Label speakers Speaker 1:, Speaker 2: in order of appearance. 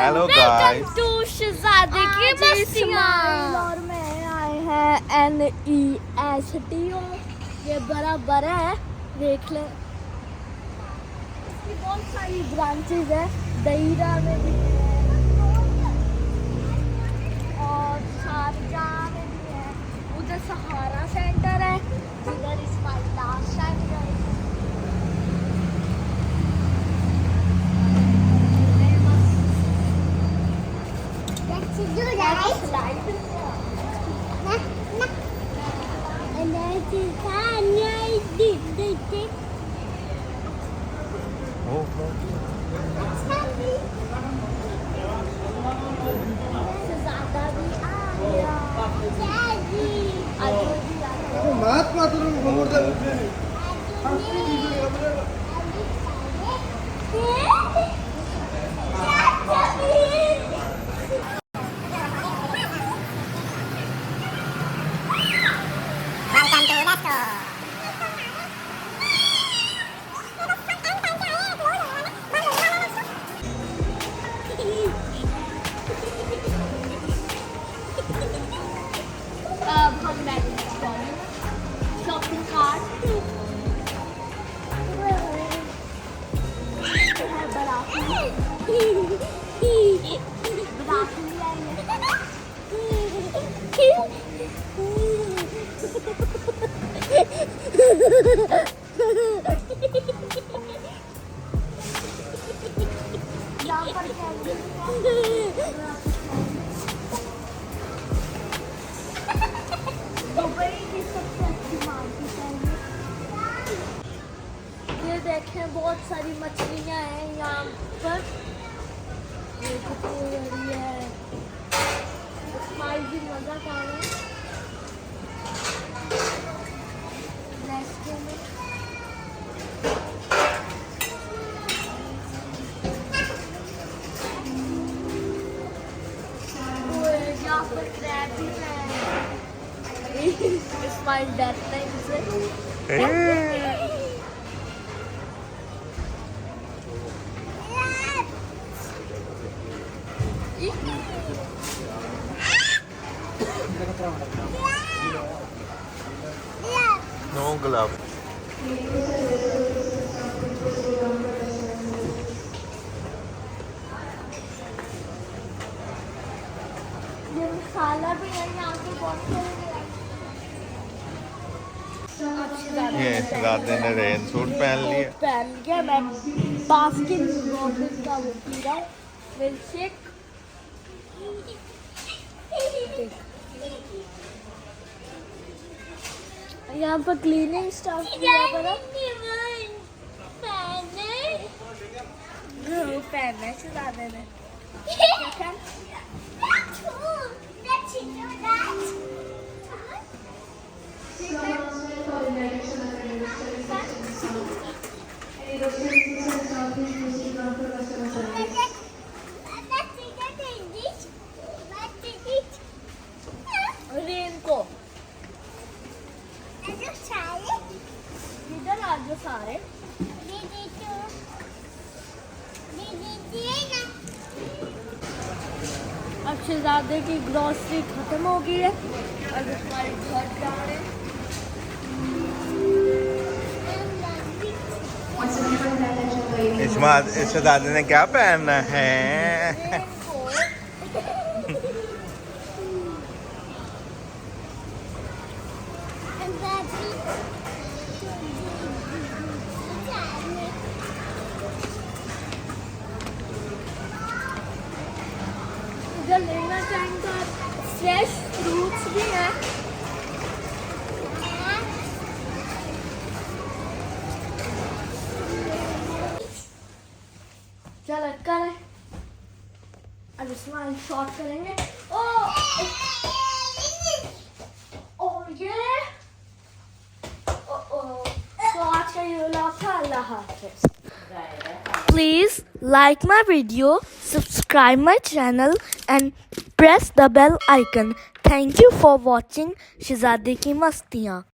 Speaker 1: Hello guys,
Speaker 2: to शहजादे की मस्तियाँ।
Speaker 3: और मैं आए हैं NESTO। ये बराबर है, देख ले। इसकी बहुत सारी ब्रांचेज है, दहीरा में भी है और शारजाह में भी है। उधर सहारा सेंटर है, जिधर इस्माइला सेंटर है।
Speaker 2: Do that.
Speaker 3: Slide.
Speaker 2: And then she's did.
Speaker 3: शहजादा भी आ गया। आजू भी आ गया।
Speaker 4: महात्मा
Speaker 3: अब हम बैठे शॉपिंग कार्ट दुबई की सबसे अच्छी मार्केट है ये देखें, बहुत सारी मछलियाँ हैं यहाँ पर। ये कितनी बड़ी है, स्माइल भी मजा आ रहा है। नेस्को में यहाँ पर क्रैब भी है। स्माइल डरता है इनसे।
Speaker 1: No glove.
Speaker 3: ये मसाला भी है यहाँ पे बहुत सारे।
Speaker 1: ये शहजादे ने रेन सूट पहन लिया।
Speaker 3: पहन गया। मैं बास्किन रॉबिन्स का वो पी रहा हूँ, मिल्क शेक। यहाँ पर क्लीनिंग स्टाफ किया पड़ा। पहनना है शहजादे ने। रेन को इधर आ जाओ सारे। अब शहजादे की ग्रोसरी खत्म हो गई है। अब हमारे घर जा रहे हैं।
Speaker 1: इस शहजादे ने क्या पहनना है?
Speaker 3: अगर लेना चाहें तो आप फ्रेश फ्रूट्स भी हैं। चल कर अब इसमें शॉर्ट करेंगे। और ये तो आज का ये व्लॉग था। अल्लाह हाफिज़। Please like my video, subscribe my channel and press the bell icon. Thank you for watching शहजादे की मस्तियाँ।